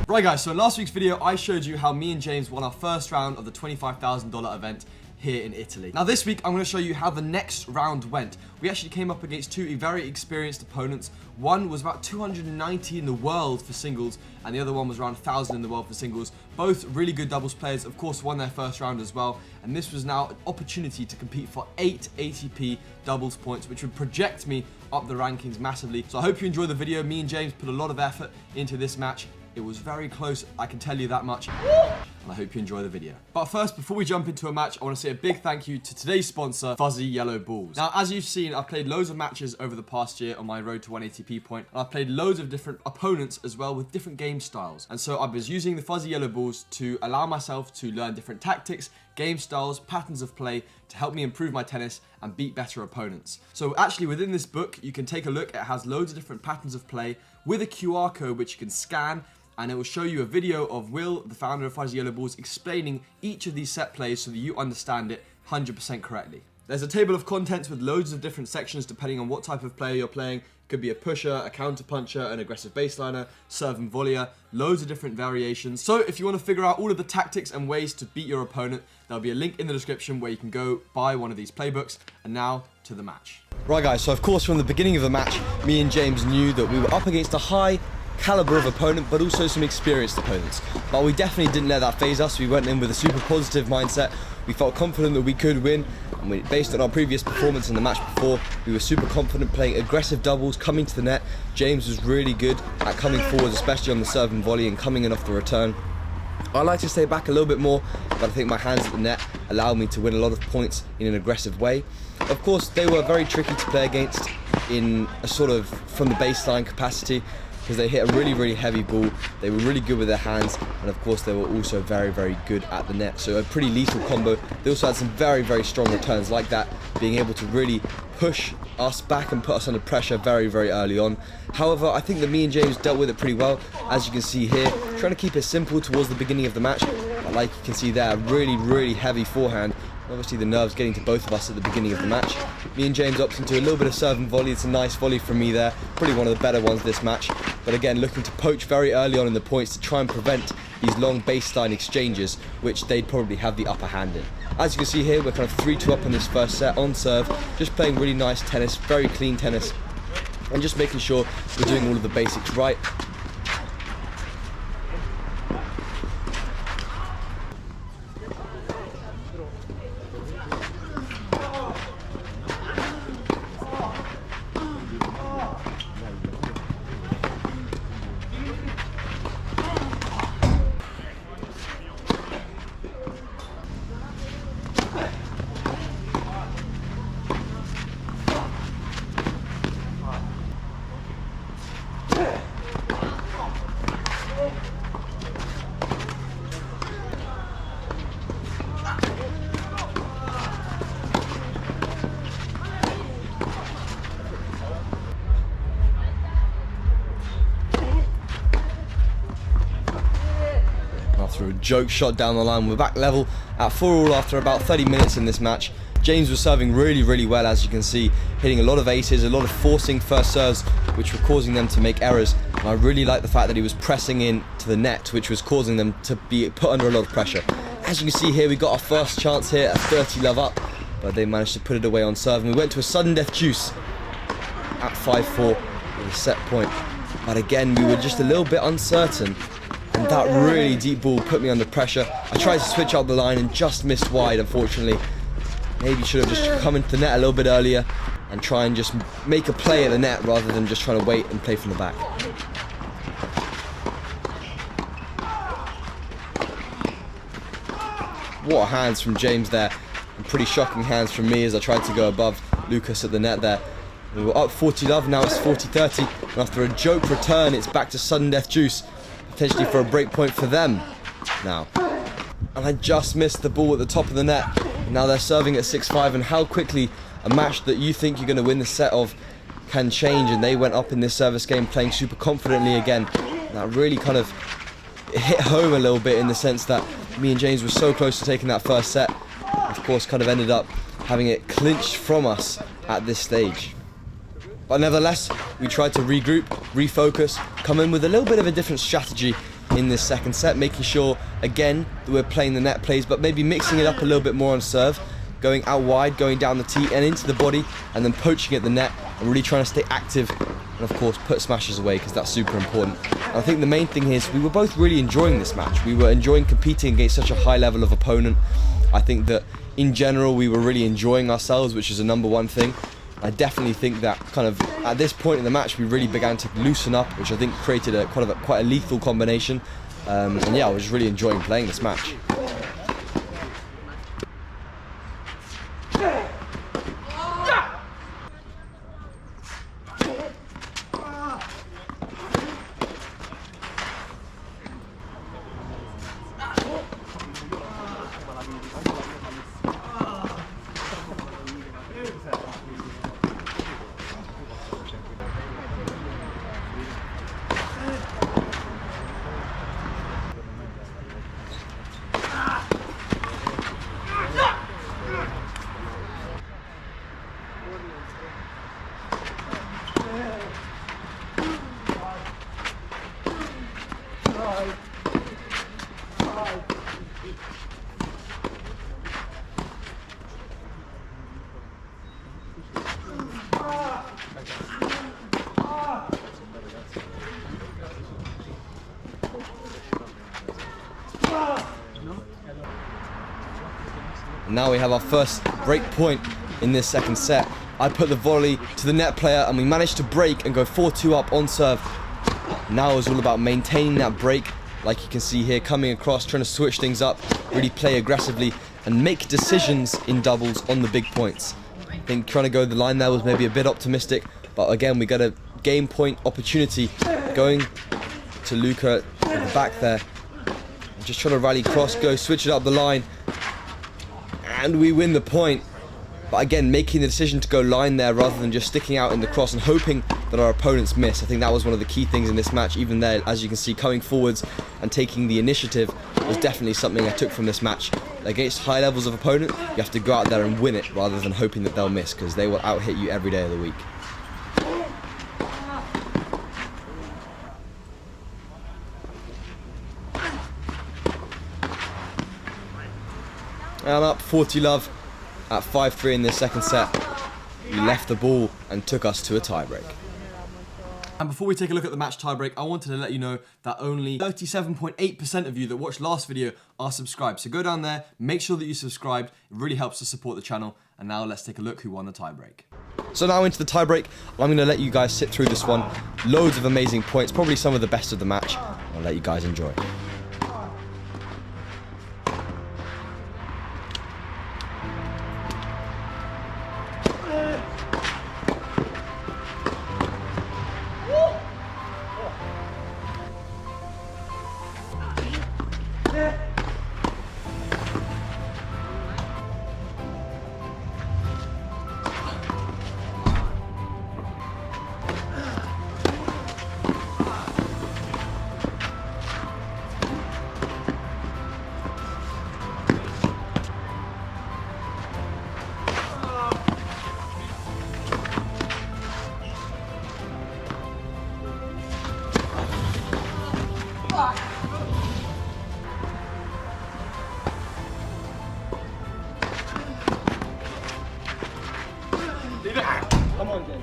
Right guys, so in last week's video, I showed you how me and James won our first round of the $25,000 event here in Italy. Now this week, I'm going to show you how the next round went. We actually came up against two very experienced opponents. One was about 290 in the world for singles, and the other one was around 1,000 in the world for singles. Both really good doubles players, of course, won their first round as well. And this was now an opportunity to compete for 8 ATP doubles points, which would project me up the rankings massively. So I hope you enjoy the video. Me and James put a lot of effort into this match. It was very close, I can tell you that much, and I hope you enjoy the video. But first, before we jump into a match, I want to say a big thank you to today's sponsor, Fuzzy Yellow Balls. Now, as you've seen, I've played loads of matches over the past year on my road to 1 ATP point, and I've played loads of different opponents as well with different game styles. And so I was using the Fuzzy Yellow Balls to allow myself to learn different tactics, game styles, patterns of play to help me improve my tennis and beat better opponents. So actually within this book, you can take a look. It has loads of different patterns of play with a QR code which you can scan, and it will show you a video of Will, the founder of Fuzzy Yellow Balls, explaining each of these set plays so that you understand it 100% correctly. There's a table of contents with loads of different sections depending on what type of player you're playing. It could be a pusher, a counter puncher, an aggressive baseliner, serve and volleyer, loads of different variations. So if you want to figure out all of the tactics and ways to beat your opponent, there'll be a link in the description where you can go buy one of these playbooks. And now to the match. Right guys, so of course from the beginning of the match, me and James knew that we were up against a high caliber of opponent, but also some experienced opponents. But we definitely didn't let that phase us. We went in with a super positive mindset. We felt confident that we could win, and based on our previous performance in the match before, we were super confident playing aggressive doubles, coming to the net. James was really good at coming forward, especially on the serve and volley and coming in off the return. I like to stay back a little bit more, but I think my hands at the net allowed me to win a lot of points in an aggressive way. Of course, they were very tricky to play against in a sort of from the baseline capacity, because they hit a really heavy ball. They were really good with their hands, and of course they were also very good at the net, so a pretty lethal combo. They also had some very strong returns like that, being able to really push us back and put us under pressure very early on. However, I think that me and James dealt with it pretty well, as you can see here, trying to keep it simple towards the beginning of the match, but like you can see there, really heavy forehand. Obviously the nerves getting to both of us at the beginning of the match. Me and James opted into a little bit of serve and volley. It's a nice volley from me there, probably one of the better ones this match. But again, looking to poach very early on in the points to try and prevent these long baseline exchanges, which they'd probably have the upper hand in. As you can see here, we're kind of 3-2 up in this first set on serve, just playing really nice tennis, very clean tennis, and just making sure we're doing all of the basics right. Through a joke shot down the line, we're back level at 4-all after about 30 minutes in this match. James was serving really well, as you can see, hitting a lot of aces, a lot of forcing first serves, which were causing them to make errors. And I really like the fact that he was pressing in to the net, which was causing them to be put under a lot of pressure. As you can see here, we got our first chance here at 30-love up, but they managed to put it away on serve, and we went to a sudden death juice at 5-4 with a set point. But again, we were just a little bit uncertain, and that really deep ball put me under pressure. I tried to switch out the line and just missed wide, unfortunately. Maybe should have just come into the net a little bit earlier and try and just make a play at the net rather than just trying to wait and play from the back. What hands from James there, and pretty shocking hands from me as I tried to go above Lucas at the net there. We were up 40-love, now it's 40-30, and after a joke return, it's back to sudden death juice, potentially for a break point for them now. And I just missed the ball at the top of the net. And now they're serving at 6-5, and how quickly a match that you think you're going to win the set of can change, and they went up in this service game playing super confidently again. And that really kind of hit home a little bit in the sense that me and James were so close to taking that first set. Of course, kind of ended up having it clinched from us at this stage. But nevertheless, we tried to regroup, refocus, come in with a little bit of a different strategy in this second set, making sure, again, that we're playing the net plays, but maybe mixing it up a little bit more on serve, going out wide, going down the tee and into the body, and then poaching at the net, and really trying to stay active, and of course put smashes away, because that's super important. And I think the main thing is we were both really enjoying this match. We were enjoying competing against such a high level of opponent. I think that in general we were really enjoying ourselves, which is a #1 thing. I definitely think that kind of at this point in the match we really began to loosen up, which I think created quite a lethal combination. And yeah, I was just really enjoying playing this match. And now we have our first break point in this second set. I put the volley to the net player and we managed to break and go 4-2 up on serve. Now it's all about maintaining that break, like you can see here, coming across, trying to switch things up, really play aggressively and make decisions in doubles on the big points. I think trying to go the line there was maybe a bit optimistic, but again we got a game point opportunity going to Luca at the back there. Just trying to rally cross, go switch it up the line, and we win the point. But again, making the decision to go line there rather than just sticking out in the cross and hoping that our opponents miss. I think that was one of the key things in this match. Even there, as you can see, coming forwards and taking the initiative was definitely something I took from this match. Against high levels of opponent, you have to go out there and win it rather than hoping that they'll miss, because they will out-hit you every day of the week. And up 40-love at 5-3 in this second set. We left the ball and took us to a tiebreak. And before we take a look at the match tiebreak, I wanted to let you know that only 37.8% of you that watched last video are subscribed. So go down there, make sure that you subscribed. It really helps to support the channel. And now let's take a look who won the tiebreak. So now into the tiebreak. I'm going to let you guys sit through this one. Loads of amazing points, probably some of the best of the match. I'll let you guys enjoy. Come on, Jay.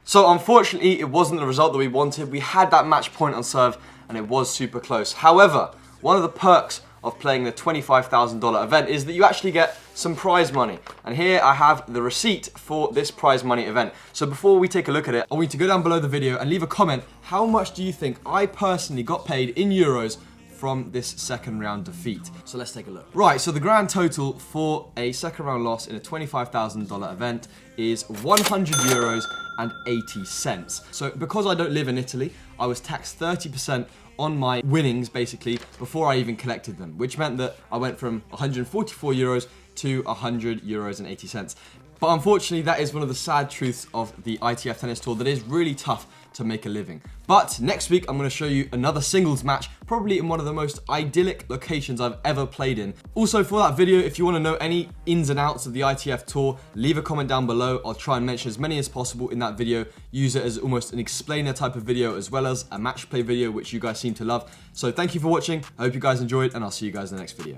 So unfortunately, it wasn't the result that we wanted. We had that match point on serve and it was super close. However, one of the perks of playing the $25,000 event is that you actually get some prize money. And here I have the receipt for this prize money event. So before we take a look at it, I want you to go down below the video and leave a comment. How much do you think I personally got paid in euros from this second round defeat? So let's take a look. Right, so the grand total for a second round loss in a $25,000 event is 100 euros and 80 cents. So because I don't live in Italy, I was taxed 30% on my winnings basically before I even collected them, which meant that I went from 144 euros to 100 euros and 80 cents. But unfortunately, that is one of the sad truths of the ITF Tennis Tour, that it is really tough to make a living. But next week, I'm going to show you another singles match, probably in one of the most idyllic locations I've ever played in. Also, for that video, if you want to know any ins and outs of the ITF Tour, leave a comment down below. I'll try and mention as many as possible in that video. Use it as almost an explainer type of video, as well as a match play video, which you guys seem to love. So thank you for watching. I hope you guys enjoyed, and I'll see you guys in the next video.